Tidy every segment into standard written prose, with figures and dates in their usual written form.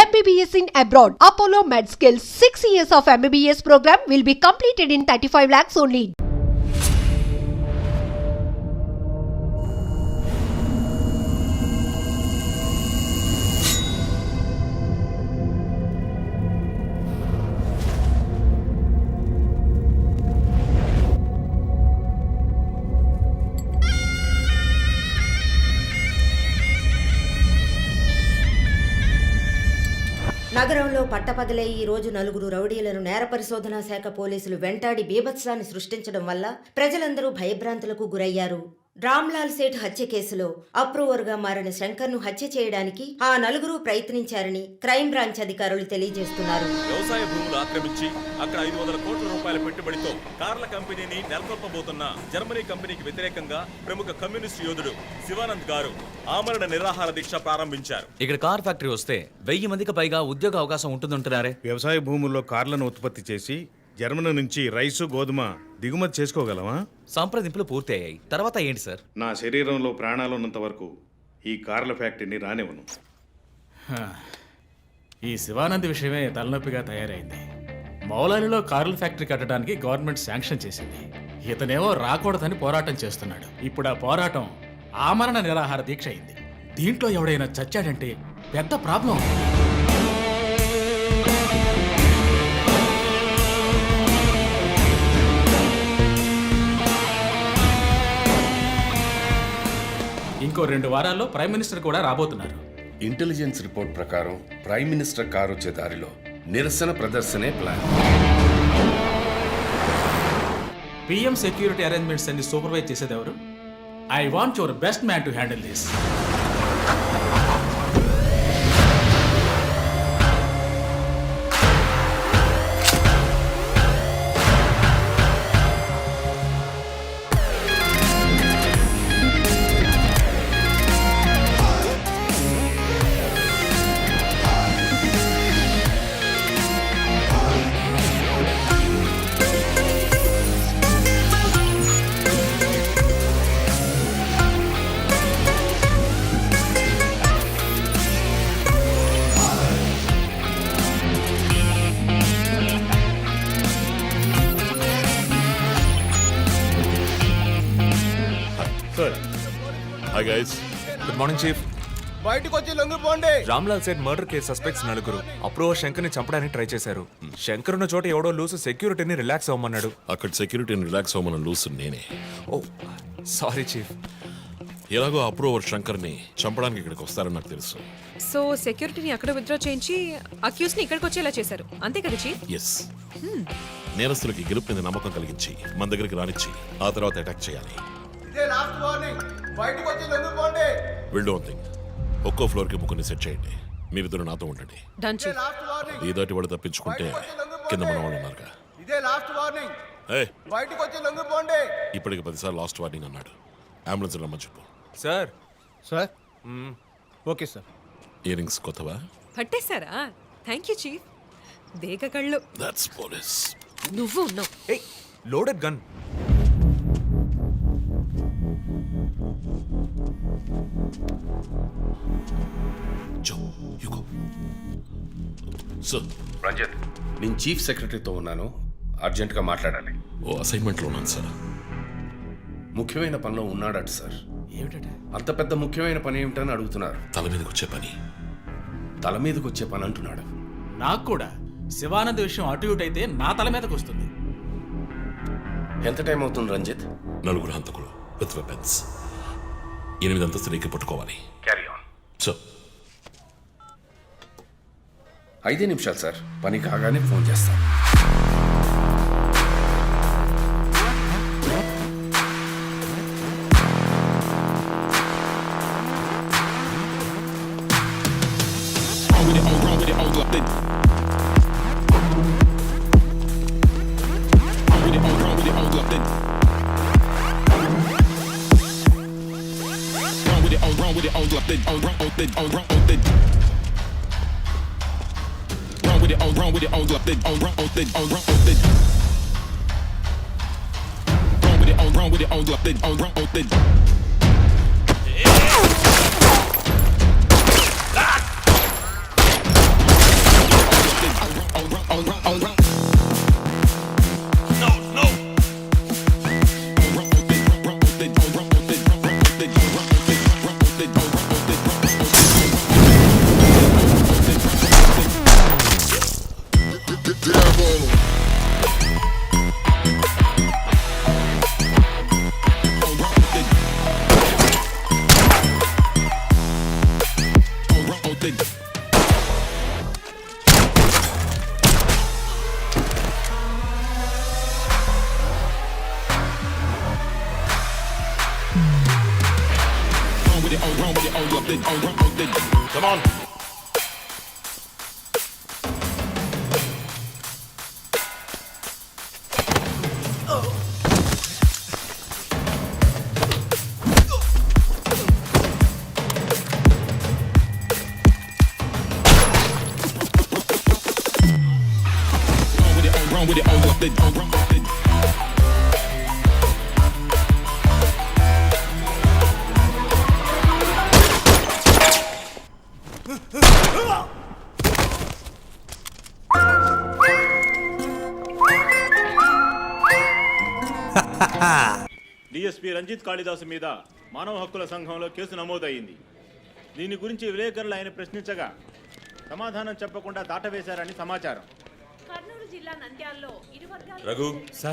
MBBS in abroad. Apollo MedSkills 6 years of MBBS program will be completed in 35 lakhs only. నగరంలో పట్టపగలే ఈ రోజు నలుగురు రౌడీలను నేర పరిశోధనా శాఖ పోలీసులు వెంటాడి బీభత్సాన్ని సృష్టించడం వల్ల ప్రజలందరూ భయభ్రాంతులకు గురయ్యారు. రామ్లాల్ సేఠ్ హత్య కేసులో అప్రూవర్గా మారిన శంకర్ను హత్య చేయడానికి ఆ నలుగురు ప్రయత్నించారని క్రైమ్ బ్రాంచ్ అధికారులు తెలియజేస్తున్నారు. వ్యవసాయ భూములు ఆక్రమించి అక్కడ 500 కోట్ల రూపాయల పెట్టుబడితో కార్ల కంపెనీని నెలకొల్పబోతున్న జర్మనీ కంపెనీకి వ్యతిరేకంగా ప్రముఖ కమ్యూనిస్ట్ యోధుడు శివానంద్ గారు ఆమరణ నిరాహార దీక్ష ప్రారంభించారు. ఇక్కడ కార్ ఫ్యాక్టరీ వస్తే 1000 మందికి పైగా ఉద్యోగ అవకాశం ఉంటుందంటున్నారే. వ్యవసాయ భూముల్లో కార్లను ఉత్పత్తి చేసి జర్మనీ నుంచి రైసు గోధుమ దిగుమతి చేసుకోగలమా? సంప్రదింపులు పూర్తి అయ్యాయి. తర్వాత ఏంటి సార్? నా శరీరంలో ప్రాణాలు ఉన్నంత వరకు ఈ కార్ల ఫ్యాక్టరీని రానివ్వను. ఈ శివానంద్ విషయమే తలనొప్పిగా తయారైంది. మౌలాలిలో కార్ల ఫ్యాక్టరీ కట్టడానికి గవర్నమెంట్ శాంక్షన్ చేసింది. ఇతనేమో రాకూడదని పోరాటం చేస్తున్నాడు. ఇప్పుడు ఆ పోరాటం ఆమరణ నిరాహార దీక్ష అయింది. దీంట్లో ఎవడైనా చచ్చాడంటే పెద్ద ప్రాబ్లం. ఇంకో 2 వారాల్లో ప్రైమ్ మినిస్టర్ కూడా రాబోతున్నారు. ఇంటెలిజెన్స్ రిపోర్ట్ ప్రకారం ప్రైమ్ మినిస్టర్ కారు వచ్చే దారిలో నిరసన ప్రదర్శనే ప్లాన్. పిఎం సెక్యూరిటీ అరేంజ్మెంట్స్ అన్ని సూపర్వైజ్ చేసేది ఎవరు? I want your best man to handle this. Hi guys, good morning chief. బయటకు వచ్చి లొంగిపోండి. Ramlal Seth murder case suspects నలుగురు అప్రూవర్ శంకర్ని చంపడానికి ట్రై చేశారు. శంకర్ ఉన్న చోట ఎవడో లూసు సెక్యూరిటీని రిలాక్స్ అవ్వమన్నాడు. అక్కడ సెక్యూరిటీని రిలాక్స్ అవ్వమని లూసు నేనే. ఓ సారీ చీఫ్. ఎలాగో అప్రూవర్ శంకర్ని చంపడానికి ఇక్కడికి వస్తారని నాకు తెలుసు. సో సెక్యూరిటీని అక్కడ విత్డ్రా చేయించి అక్యూస్ ని ఇక్కడికి వచ్చేలా చేశారు, అంతే కదా చీఫ్? ఎస్. నేరస్తులకి గెలుపు మీద నమ్మకం కలిగించి మన దగ్గరికి రానిచ్చి ఆ తర్వాత అటాక్ చేయాలి. ఇదే లాస్ట్ వార్నింగ్. బయటకు వచ్చి లొంగిపోండి. Will do one thing. ఒక్కో ఫ్లోర్ కి ముగ్గురిని సెట్ చేయండి. మీరిద్దరు నాతో ఉండండి. Done chief. Last warning. ఈ దాటి వాడు తప్పించుకుంటే కింద మన వాళ్ళు ఉన్నారుగా. ఇదే లాస్ట్ వార్నింగ్. బయటకు వచ్చి లొంగిపోండి. ఇప్పటికి 10 సార్లు లాస్ట్ వార్నింగ్ అన్నాడు. అంబులెన్స్ రమ్మని చెప్పు. Sir. Sir okay sir. Ear rings కొత్తవా? పట్టేశారా? Thank you chief. దేగ కళ్ళు. That's police. నువ్వు ఉన్నావు. ఏయ్, లోడెడ్ గన్. జో యు గో. సార్. రంజిత్, నేను చీఫ్ సెక్రటరీతో ఉన్నాను. అర్జెంటుగా మాట్లాడాలి. ఓ అసైన్మెంట్లో ఉన్నాను సార్. ముఖ్యమైన పనిలో ఉన్నాడట సార్. ఏమిటట? అంత పెద్ద ముఖ్యమైన పని ఏమిటని అడుగుతున్నారు. తల మీదకి వచ్చే పని. తల మీదకి వచ్చే పని అంటున్నాడు. నాకు కూడా శివానంద్ విషయం అటు ఇటు అయితే నా తల మీదకి వస్తుంది. ఎంత టైం అవుతుంది రంజిత్? 4 హంతకులు విత్ వెపన్స్ 8 అంతస్తులు ఎక్కి పట్టుకోవాలి. Carry on. సో 5 నిమిషాలు సార్. పని కాగానే ఫోన్ చేస్తాను. Come on. DSP Ranjith Kalidasu మీద మానవ హక్కుల సంఘంలో కేసు నమోదయ్యింది. దీని గురించి విలేకరులు ఆయన ప్రశ్నించగా సమాధానం చెప్పకుండా దాటవేశారని సమాచారం. కర్నూలు జిల్లా నంద్యాలలో ఇరు వర్గాల రఘు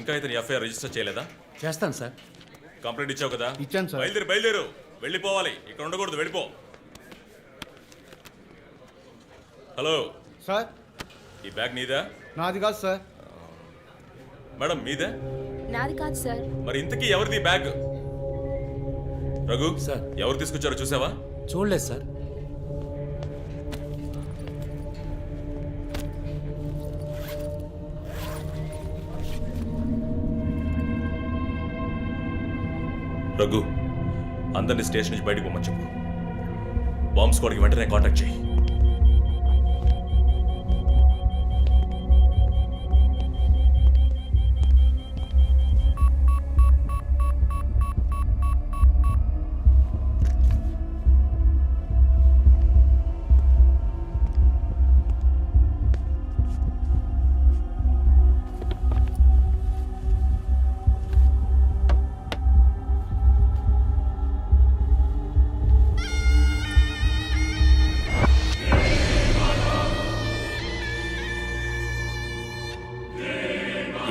ఇంకా ఇతని ఎఫ్ఐఆర్ రిజిస్టర్ చేయలేదా? చేస్తాను సార్. కంప్లైంట్ ఇచ్చావు కదా? ఇచ్చాను సార్. బయలుదేరు వెళ్ళిపోవాలి, ఇక్కడ ఉండకూడదు, వెళ్ళిపో. హలో సార్, ఈ బ్యాగ్ నీదా? నాది కాదు సార్. మేడం మీదే? నాది కాదు సార్. మరి ఇంతకీ ఎవరిది ఈ బ్యాగ్? రఘు సార్. ఎవరు తీసుకొచ్చారో చూసావా? చూడలేదు సార్. రఘు అందరినీ స్టేషన్ నుంచి బయటకు పోమని చెప్పు. బాంబ్ స్క్వాడ్కి వెంటనే కాంటాక్ట్ చేయి.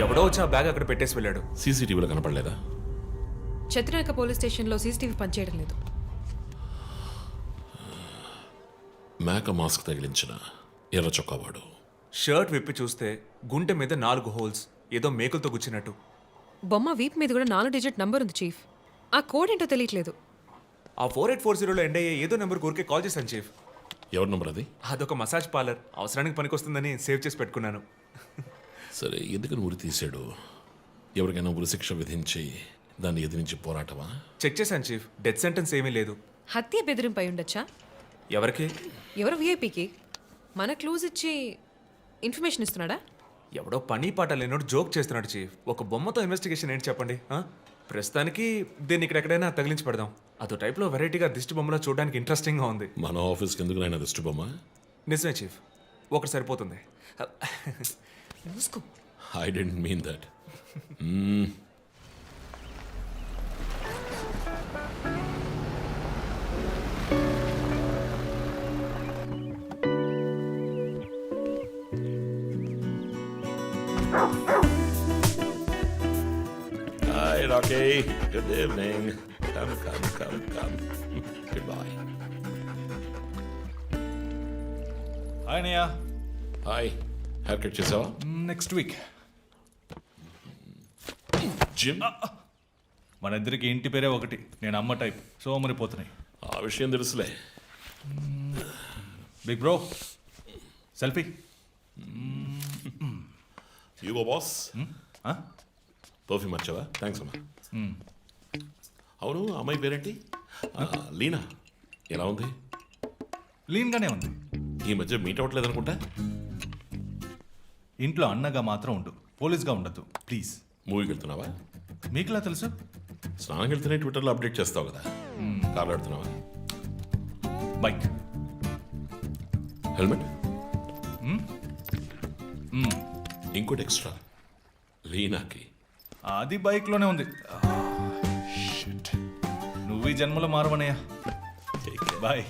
ఎవడో వచ్చి ఆ బ్యాగ్ అక్కడ పెట్టేసి వెళ్ళాడు. సీసీటీవీలో కనపడలేదా? చత్రనాక పోలీస్ స్టేషన్లో సీసీటీవీ పనిచేయడం లేదు. మేక మాస్క్ తగిలించిన ఎర్ర చొక్కావాడు. షర్ట్ విప్పి చూస్తే గుంటె మీద 4 హోల్స్, ఏదో మేకులతో గుచ్చినట్టు. బొమ్మ వీప్ మీద కూడా 4 డిజిట్ నంబర్ ఉంది చీఫ్. ఆ కోడ్ ఏంటో తెలియట్లేదు. ఆ 4840లో ఎండ్ అయ్యే ఏదో నెంబర్ ఊరికే కాల్ చేశాను చీఫ్. ఎవరి నంబర్ అది? అదొక మసాజ్ పార్లర్, అవసరానికి పనికొస్తుందని సేవ్ చేసి పెట్టుకున్నాను. సరే, ఎందుకని ఉరి తీశాడు? ఎవరికైనా ఉరి శిక్ష విధించి దాన్ని ఎదిరించి పోరాటమా? చెక్ చేశాను చీఫ్, డెత్ సెంటెన్స్ ఏమీ లేదు. హత్య బెదిరింపై ఉండొచ్చా? ఎవరికి? ఎవరో విఐపికి మన క్లూజ్ ఇచ్చి ఇన్ఫర్మేషన్ ఇస్తున్నాడా? ఎవడో పని పాట లేనోడు జోక్ చేస్తున్నాడు చీఫ్. ఒక బొమ్మతో ఇన్వెస్టిగేషన్ ఏంటి చెప్పండి? ప్రస్తుతానికి దీన్ని ఇక్కడెక్కడైనా తగిలించి పెడదాం. అదో టైప్లో వెరైటీగా దిష్టి బొమ్మలో చూడడానికి ఇంట్రెస్టింగ్గా ఉంది. మన ఆఫీస్కి ఎందుకు నాయన దిష్టి బొమ్మ? నిజమే చీఫ్, ఒకటి సరిపోతుంది. మూసుకో. I didn't mean that. Hi, Rocky. Good evening. Come. Goodbye. Hi అన్నయ్య. Hi. Hair cut చేసావా? Next week. జిమ్? మన ఇద్దరికి ఇంటి పేరే ఒకటి. నేను అమ్మ టైప్, సో మరిపోతున్నాయి. ఆ విషయం తెలుసులే. Big bro selfie. Ego boss. Perfume వచ్చావా? థ్యాంక్స్ అమ్మా. అవును, అమ్మాయి పేరేంటి? లీనా. ఎలా ఉంది? లీన్గానే ఉంది. ఈ మధ్య మీట్ అవ్వట్లేదు అనుకుంటా. ఇంట్లో అన్నగా మాత్రం ఉండు, పోలీస్గా ఉండద్దు ప్లీజ్. మూవీకి వెళ్తున్నావా? మీకులా తెలుసు? స్నానం వెళ్తేనే ట్విట్టర్లో అప్డేట్ చేస్తావు కదా. కార్లో వెళ్తున్నావా? బైక్. హెల్మెట్? ఇంకోటి ఎక్స్ట్రా లీనాకి. అది బైక్లోనే ఉంది. నువ్వు ఈ జన్మలో మారవనయ్యా. Bye.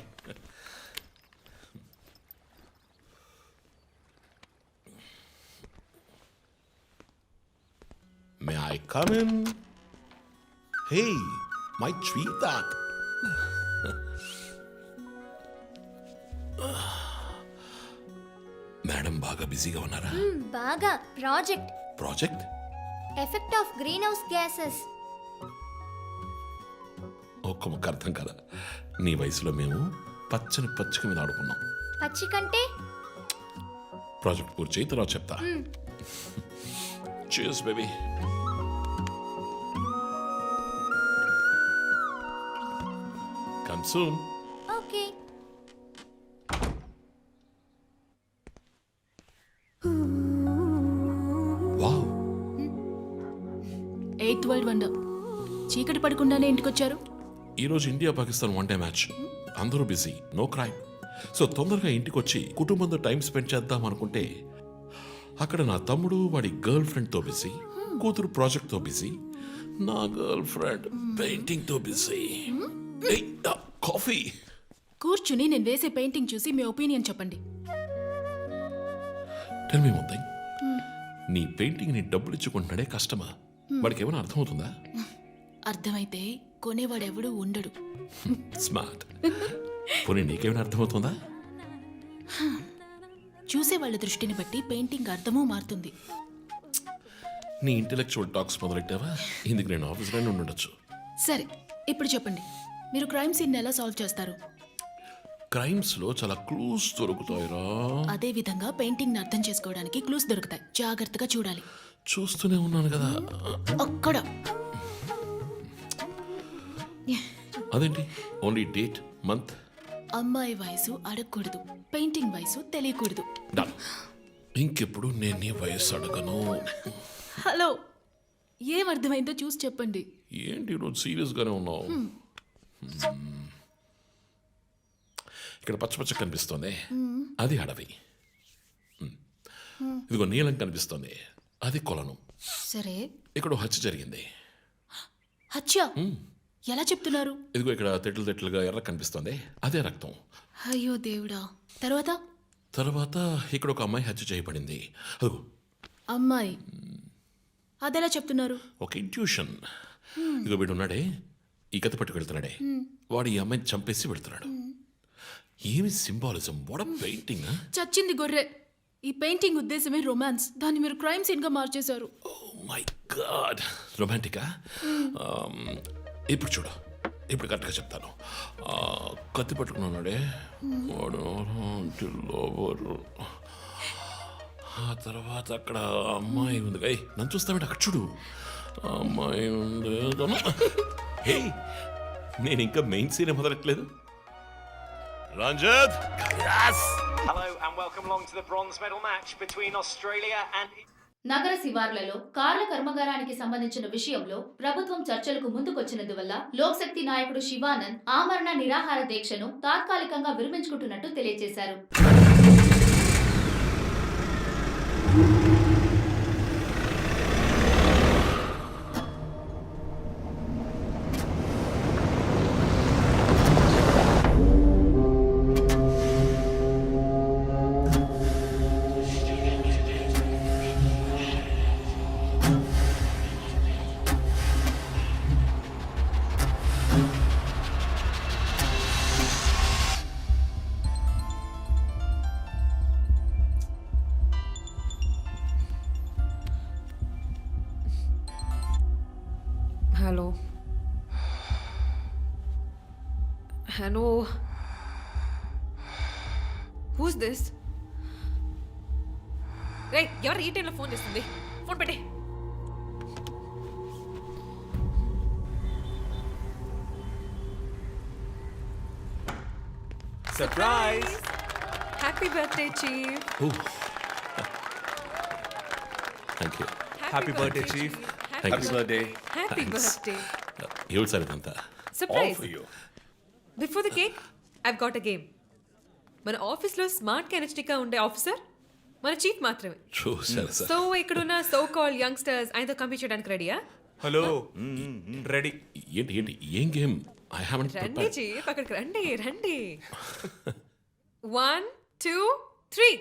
May I come in? Hey, my sweetheart. Madam బాగా బిజీగా ఉన్నారా? బాగా. Project? Effect of greenhouse gases. ఒక్క ముక్క అర్థం కదా. నీ వయసులో మేము పచ్చని పచ్చిక మీద ఆడుకున్నాం. పచ్చి కంటే ప్రాజెక్ట్ పూర్తి చేయి, తర్వాత చెప్తా. Cheers, baby. Come soon. Okay. Wow. 8th world wonder. చీకటి పడకుండానే ఇంటికొచ్చారు. ఈరోజు India Pakistan one day match. అందరూ బిజీ, నో క్రైమ్. సో తొందరగా ఇంటికి వచ్చి కుటుంబంతో టైం స్పెండ్ చేద్దాం అనుకుంటే అక్కడ నా తమ్ముడు వాడి గర్ల్ ఫ్రెండ్తో బిజీ, కూతురు ప్రాజెక్ట్తో బిజీ, నా గర్ల్ ఫ్రెండ్ పెయింటింగ్తో బిజీ. కాఫీ. కూర్చుని నేను వేసే పెయింటింగ్ చూసి మీ ఒపీనియన్ చెప్పండి. Tell me one thing. నీ పెయింటింగ్ ని డబ్బులు ఇచ్చుకుంటున్నాడే కష్టమా? వాడికి ఏమైనా అర్థమవుతుందా? అర్థమైతే కొనేవాడెవడూ ఉండడు. స్మార్ట్. పోనీ నీకేమైనా అర్థమవుతుందా? చూసేవాళ్ళ దృష్టిని బట్టి పెయింటింగ్ అర్థమూ మారుతుంది. నీ ఇంటెలెక్చువల్ టాక్స్ మొదలెట్టావా? ఇందుకు నేను ఆఫీస్లోనే ఉండొచ్చు. సరే, ఇప్పుడు చెప్పండి, మీరు క్రైమ్ సీన్ ఎలా సాల్వ్ చేస్తారు? క్రైమ్స్ లో చాలా క్లూస్ దొరుకుతాయిరా. అదే విధంగా పెయింటింగ్ ని అర్థం చేసుకోవడానికి క్లూస్ దొరుకుతాయి. జాగ్రత్తగా చూడాలి. చూస్తూనే ఉన్నాను కదా. అక్కడ అదేంటి ఓన్లీ డేట్ మంత్? అమ్మాయి వయసు అడగకూడదు, పెయింటింగ్ వయసు తెలియకూడదు. డన్. ఇంకెప్పుడు నేను నీ వయసు అడగను. హలో, ఏం అర్థమైందో చూసి చెప్పండి. ఏంటి ఈరోజు సీరియస్ గానే ఉన్నావు? ఇక్కడ పచ్చ కనిపిస్తోంది, అది అడవి. ఇదిగో నీలం కనిపిస్తోంది, అది కొలను. సరే, ఇక్కడ హత్య జరిగింది. హత్య ఎలా చెప్తున్నారు? ఇదిగో ఇక్కడ తెట్లు తెట్లుగా ఎర్ర కనిపిస్తోంది, అదే రక్తం. అయ్యో దేవుడా. తర్వాత తర్వాత ఇక్కడ ఒక అమ్మాయి హత్య చేయబడింది. అదిగో అమ్మాయి, అదెలా చెప్తున్నారు? ఒక ఇంట్యూషన్. ఇదిగో వీడు ఉన్నాడే, ఈ కథ పట్టుకు వెళ్తున్నాడే, వాడు ఈ అమ్మాయిని చంపేసి వెళ్తున్నాడు. ఏమి సింబాలిజం, వాట్ ఎ పెయింటింగ్. చచ్చింది గొర్రె. ఈ పెయింటింగ్ ఉద్దేశమే రొమాన్స్, దాన్ని మీరు క్రైమ్ సీన్ గా మార్చేశారు. ఓ మై గాడ్, రొమాంటికా? ఇప్పుడు చూడు, ఇప్పుడు కరెక్ట్గా చెప్తాను. కత్తి పట్టుకున్నాడే వాడు లోబరు. ఆ తర్వాత అక్కడ అమ్మాయి ఉంది. నన్ను చూస్తామంటే అక్కడ చూడు, అమ్మాయి ఉంది. హే, నేను ఇంకా మెయిన్ సీన్ మొదలట్లేదు. Ranjit, Hello and welcome along to the bronze medal match between Australia and నగర శివార్లలో కార్ల కర్మాగారానికి సంబంధించిన విషయంలో ప్రభుత్వం చర్చలకు ముందుకొచ్చినందువల్ల లోక్శక్తి నాయకుడు శివానంద్ ఆమరణ నిరాహార దీక్షను తాత్కాలికంగా విరమించుకుంటున్నట్టు తెలియజేశారు. Hello, who's this? రే, ఎవరు ఈ టైంలో ఫోన్ చేస్తుంది? ఫోన్ పెట్టే. Surprise! Happy birthday chief. Thank you. Happy birthday chief. Happy birthday. Happy birthday. ఏమిటి సార్ ఇదంతా? Surprise. Before the cake I've got a game. మన ఆఫీస్లో స్మార్ట్ ఎనర్జెటిక్గా ఉండే ఆఫీసర్ మన చీఫ్ మాత్రమే. చూసారు సార్. సో ఇక్కడున్న సో కాల్ యంగ్స్టర్స్ ఆయనతో కంపీట్ చేయడానికి రెడీయా? Hello, ready. ఏంటి ఏంటి ఏం గేమ్? ఐ హావెంట్ రండి ప్రిపేర్డ్. చీఫ్, అక్కడికి రండి రండి. 1 2 3.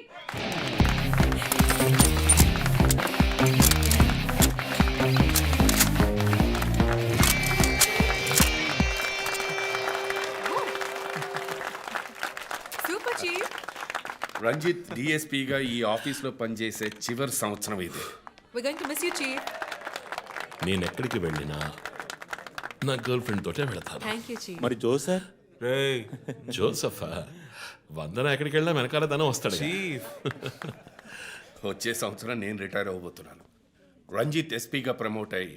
Super chief. రంజిత్ డిఎస్పీగా ఈ ఆఫీస్లో పనిచేసే చివరి సంవత్సరం ఇది. We're going to miss you, chief. నేను ఎక్కడికి వెళ్ళినా నా గర్ల్ ఫ్రెండ్ తోటే వెళతాను. Thank you, chief. మరి జో సార్ రేయ్ జోసఫా వందన ఎక్కడికి వెళ్ళినా వెనకాల ధనం వస్తాడు చీఫ్ వచ్చే సంవత్సరం నేను రిటైర్ అవ్వబోతున్నాను. రంజిత్ ఎస్పీగా ప్రమోట్ అయ్యి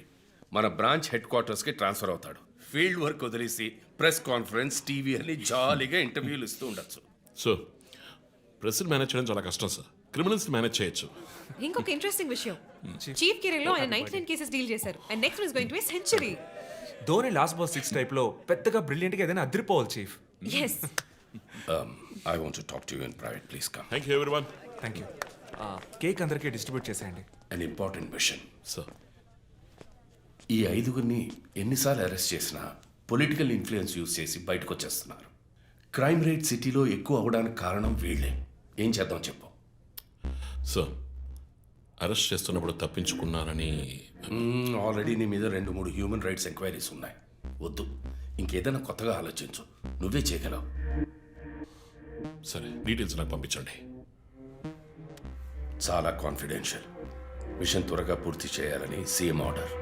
మన బ్రాంచ్ హెడ్ క్వార్టర్స్కి ట్రాన్స్ఫర్ అవుతాడు. ఫీల్డ్ వర్క్ వదిలేసి ప్రెస్ కాన్ఫరెన్స్, టీవీ అని జాలీగా ఇంటర్వ్యూలు ఇస్తూ ఉండొచ్చు. సో ప్రెస్ని మేనేజ్ చేయడం చాలా కష్టం సార్. క్రిమినల్స్ మేనేజ్ చేయొచ్చు. ఇంకొక ఇంట్రెస్టింగ్ విషయం, చీఫ్ కెరీర్ లో ఆయన 99 కేసెస్ డీల్ చేశారు and next is going to be century. Dhoni last boss 6 type లో పెద్దగా బ్రిలియంట్ గా ఏదైనా అదిరిపోవాలి chief. Yes I want to talk to you in private, please come. Thank you everyone. Thank you. Cake అందరికీ distribute చేసేయండి. An important machine. Sir ఈ 5గురిని ఎన్నిసార్లు arrest చేసినా పొలిటికల్ ఇన్ఫ్లుయెన్స్ యూజ్ చేసి బయటకు వచ్చేస్తున్నారు. క్రైమ్ రేట్ సిటీలో ఎక్కువ అవడానికి కారణం వీళ్ళే. ఏం చేద్దాం చెప్పు. సార్ అరెస్ట్ చేస్తున్నప్పుడు తప్పించుకున్నారని ఆల్రెడీ నీ మీద 2-3 హ్యూమన్ రైట్స్ ఎంక్వైరీస్ ఉన్నాయి. వద్దు, ఇంకేదైనా కొత్తగా ఆలోచించు. నువ్వే చేయగలవు. సరే డీటెయిల్స్ నాకు పంపించండి. చాలా కాన్ఫిడెన్షియల్. మిషన్ త్వరగా పూర్తి చేయాలని సీఎం ఆర్డర్.